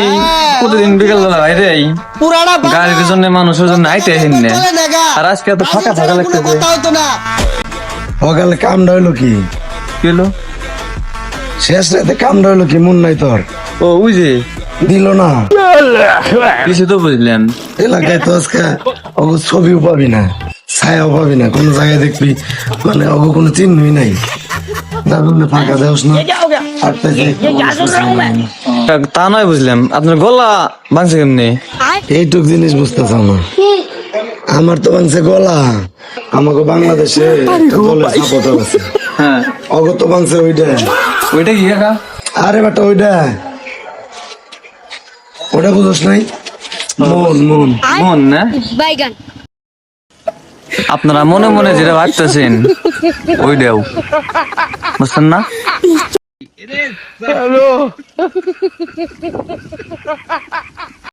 এই প্রতিদিন বিকেল বেলা বাইরে আই পুরানা গাড়ির জন্য মানুষের জন্য আইতে আসেন না আর আজকে এত ফাঁকা ফাঁকা লাগতেছে কথা হতো না। সকালে কামটা হইলো কি? কি হলো? শেষ রাতে কামটা হইলো কি? মন নাই তোর? ও ওই যে দিল না কিছু তো বুঝলেন এলাকায় তো আজকে অগো ছবিও পাবি না, ছায়াও পাবি না, কোনো জায়গায় দেখবি মানে অগো কোনো চিহ্নই নাই। তারপরে ফাঁকা দেওস না আটটা তা নয় বুঝলাম আপনার গলা ভাঙছে কেমনি? এইটুক জিনিস বুঝতেছ না? আমার তো ভাঙছে গলা। আমাকে বাংলাদেশে একটা দলের সাপোর্টার আছে, হ্যাঁ অগো তো ভাঙছে ওইটা। ওইটা কি কাকা? আরে বেটা ওইটা ওটা বুঝোস নাই? মন মন মন না? বাইগান আপনারা মনে মনে যেটা ভাবতেছেন ওইটাও বুঝছেন না?